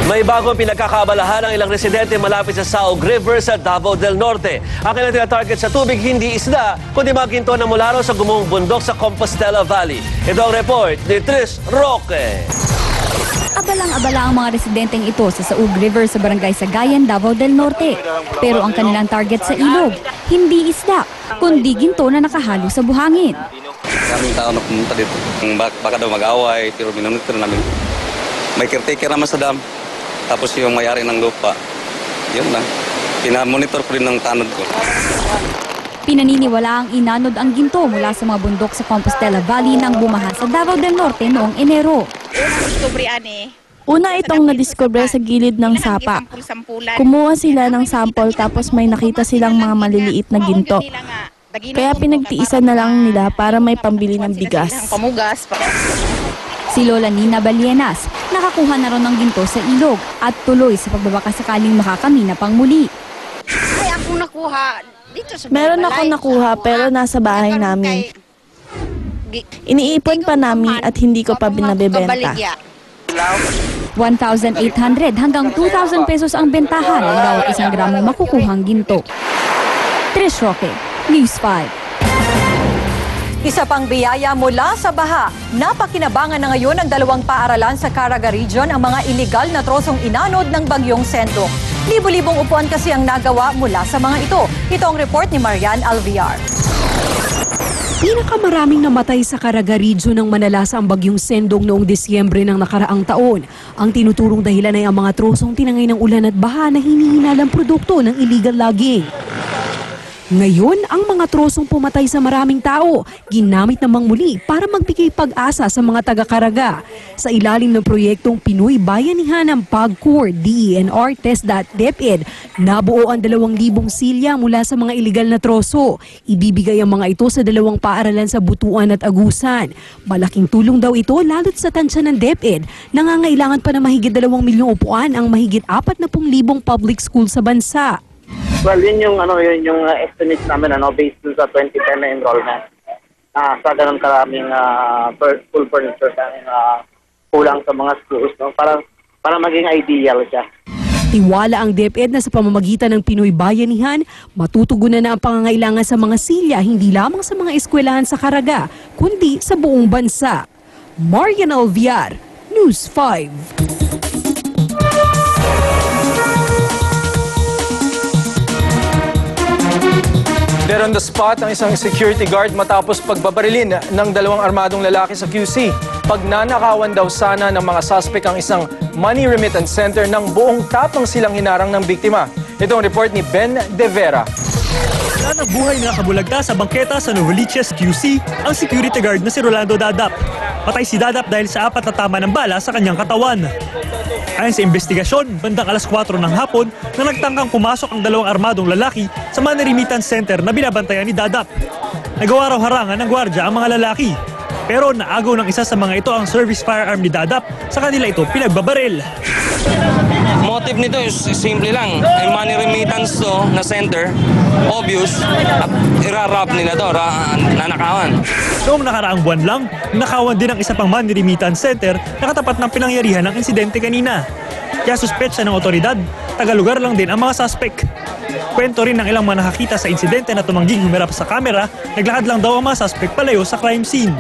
May bagong pinagkakaabalahan ang ilang residente malapit sa Saug River sa Davao del Norte. Ang kanilang tina-target sa tubig hindi isda, kundi mga ginto na mula raw sa gumuhong bundok sa Compostela Valley. Ito ang report ni Tris Roque. Abalang-abala ang mga residenteng ito sa Saug River sa barangay Sagayan, Davao del Norte. Pero ang kanilang target sa ilog, hindi isda, kundi ginto na nakahalo sa buhangin. Kaming tao na pumunta dito. Baka daw mag-away, pero minonitor namin. May caretaker naman sa dam. Tapos yung may-ari ng lupa. Yun lang. Pinamonitor ko rin ng tanod ko. Pinaniniwala ang inanod ang ginto mula sa mga bundok sa Compostela Valley nang bumaha sa Davao del Norte noong Enero. Una itong nadiskubre sa gilid ng sapa. Kumuha sila ng sample tapos may nakita silang mga maliliit na ginto. Kaya pinagtiisan na lang nila para may pambili ng bigas. Si Lola Nina Balienas, nakakuha na ron ng ginto sa ilog at tuloy sa pagbabaka sakaling makakamina pang muli. Ay, ako nakuha dito sa Meron ako nakuha pero nasa bahay namin. Iniipon pa namin at hindi ko pa binabebenta. 1,800 hanggang 2,000 pesos ang bentahan ng bawat isang gramong makukuhang ginto. Tris Roque, News 5. Isa pang biyaya mula sa baha. Napakinabangan na ngayon ng dalawang paaralan sa Caraga Region ang mga iligal na trosong inanod ng bagyong Sendong. Libo-libong upuan kasi ang nagawa mula sa mga ito. Ito ang report ni Marian Alviar. Pinakamaraming namatay sa Caraga Region ng manalasa ang bagyong Sendong noong Disyembre ng nakaraang taon. Ang tinuturong dahilan ay ang mga trosong tinangay ng ulan at baha na hinihinalang produkto ng illegal logging. Ngayon, ang mga trosong pumatay sa maraming tao, ginamit namang muli para magbigay pag-asa sa mga taga-Caraga. Sa ilalim ng proyektong Pinoy Bayanihan ng PAGCOR, DENR, TESDA-DepEd, nabuo ang 2,000 silya mula sa mga iligal na troso. Ibibigay ang mga ito sa dalawang paaralan sa Butuan at Agusan. Malaking tulong daw ito lalo't sa tansya ng DepEd. Nangangailangan pa na mahigit 2 milyong upuan ang mahigit 40,000 public school sa bansa. Well, yun yung estimate namin based dun sa 2010 na enrollment. Sa ganun karaming full furniture kulang sa mga schools, no? Para maging ideal siya. Tiwala ang DepEd na sa pamamagitan ng Pinoy Bayanihan, matutugunan na ang pangangailangan sa mga silya hindi lamang sa mga eskwelahan sa Caraga, kundi sa buong bansa. Marian Alviar, News 5. Dead on the spot ang isang security guard matapos pagbabarilin ng 2 armadong lalaki sa QC. Pagnanakawan daw sana ng mga suspect ang isang money remittance center nang buong tapang silang hinarang ng biktima. Ito ang report ni Ben De Vera. Wala ng buhay na kabulagta sa bangketa sa Novaliches QC ang security guard na si Rolando Dadap. Patay si Dadap dahil sa 4 na tama ng bala sa kanyang katawan. Ayon sa investigasyon, bandang alas 4 ng hapon na nagtangkang pumasok ang 2 armadong lalaki sa money remittance center na binabantayan ni Dadap. Nagawa raw harangan ng gwardya ang mga lalaki. Pero naagaw ng isa sa mga ito ang service firearm ni Dadap, sa kanila ito pinagbabaril. Motive nito is simple lang. Ay money remittance to na center, obvious, at irarap nila to, nanakawan. Noong nakaraang buwan lang, nakawan din ang isa pang money remittance center na katapat ng pinangyarihan ng insidente kanina. Kaya suspetsa ng otoridad, taga-lugar lang din ang mga suspect. Kwento rin ng ilang mga nakakita sa insidente na tumangging humirap sa kamera, naglakad lang daw ang mga suspect palayo sa crime scene.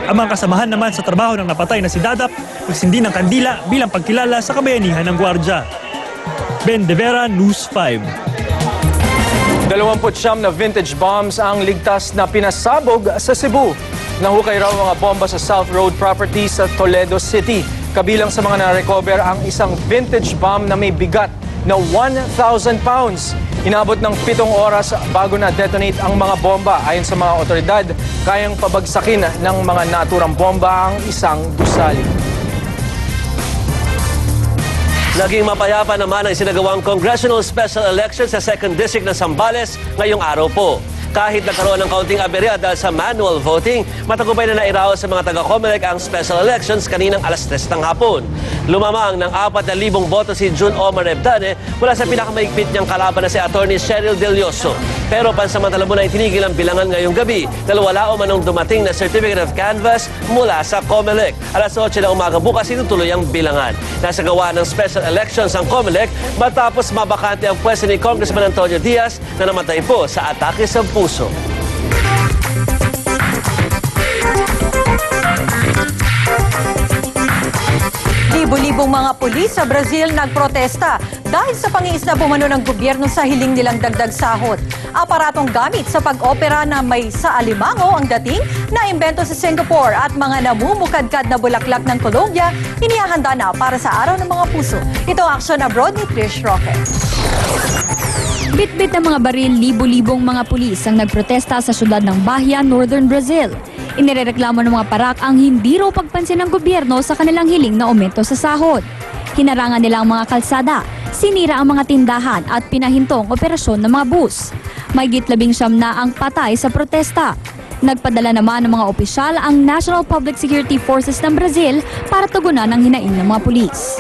Ang mga kasamahan naman sa trabaho ng napatay na si Dadap, nagsindi ng kandila bilang pagkilala sa kabayanihan ng gwardya. Ben De Vera, News 5. 29 na vintage bombs ang ligtas na pinasabog sa Cebu. Nahukay raw mga bomba sa South Road property sa Toledo City. Kabilang sa mga na-recover ang isang vintage bomb na may bigat na 1,000 pounds. Inabot ng 7 oras bago na-detonate ang mga bomba. Ayon sa mga otoridad, kayang pabagsakin ng mga naturang bomba ang isang gusali. Naging mapayapa naman ang sinagawang Congressional Special Election sa 2nd District ng Zambales ngayong araw po. Kahit nagkaroon ng kaunting aberya dahil sa manual voting, matagumpay na nairaos sa mga taga-COMELEC ang special elections kaninang alas 3 ng hapon. Lumamang ng 4,000 boto si June Omar Ebdane mula sa pinakamaigpit niyang kalaban na si Atty. Cheryl Delioso. Pero pansamantala muna itinigil ang bilangan ngayong gabi dahil wala o manong dumating na Certificate of Canvass mula sa COMELEC. Alas 8 ng umaga bukas itutuloy ang bilangan. Nasa gawa ng special elections ang COMELEC matapos mabakante ang pwesto ni Congressman Antonio Diaz na namatay po sa atake sa puso. Libo-libong mga pulis sa Brazil nagprotesta dahil sa pangiisna bumano ng gobyerno sa hiling nilang dagdag sahod. Aparatong gamit sa pag-opera na may sa alimango ang dating na imbento sa Singapore at mga namumukadkad na bulaklak ng Colombia inihahanda na para sa Araw ng Mga Puso. Ito ang aksyon abroad ni Trish Roque. Bitbit ng mga baril, libo-libong mga pulis ang nagprotesta sa syudad ng Bahia, Northern Brazil. Inirereklamo ng mga parak ang hindi raw pagpansin ng gobyerno sa kanilang hiling na aumento sa sahod. Hinarangan nila ang mga kalsada, sinira ang mga tindahan at pinahinto ang operasyon ng mga bus. Mahigit 19 na ang patay sa protesta. Nagpadala naman ng mga opisyal ang National Public Security Forces ng Brazil para tugunan ang hinaing ng mga pulis.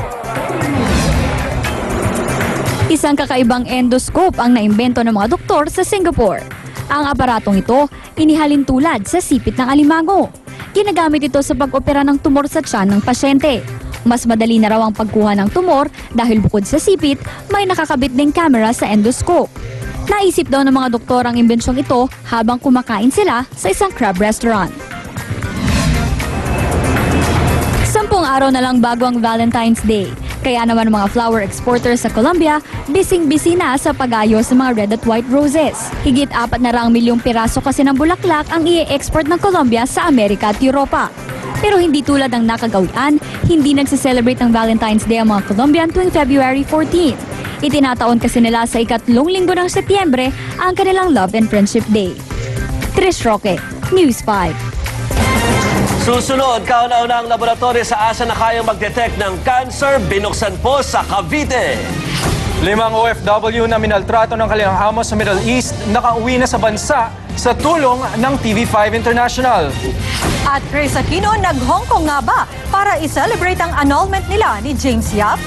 Isang kakaibang endoscope ang naimbento ng mga doktor sa Singapore. Ang aparatong ito, inihalin tulad sa sipit ng alimango. Ginagamit ito sa pag-opera ng tumor sa tiyan ng pasyente. Mas madali na raw ang pagkuha ng tumor dahil bukod sa sipit, may nakakabit ding camera sa endoscope. Naisip daw ng mga doktor ang imbensyong ito habang kumakain sila sa isang crab restaurant. 10 araw na lang bago ang Valentine's Day. Kaya naman mga flower exporters sa Colombia, bising-bisi na sa pag-ayos ng mga red at white roses. Higit 4 na raang milyong piraso kasi ng bulaklak ang i-export ng Colombia sa Amerika at Europa. Pero hindi tulad ng nakagawian, hindi nagse-celebrate ng Valentine's Day ang mga Colombian tuwing February 14. Itinataon kasi nila sa ikatlong linggo ng Setyembre ang kanilang Love and Friendship Day. Trish Roque, News 5. Susunod, kauna-unang laboratory sa Asia na kayang mag-detect ng cancer binuksan po sa Cavite. 5 OFW na minaltrato ng kanilang amo sa Middle East nakauwi na sa bansa sa tulong ng TV5 International. At Chris Aquino nag-Hong Kong nga ba para i-celebrate ang annulment nila ni James Yap?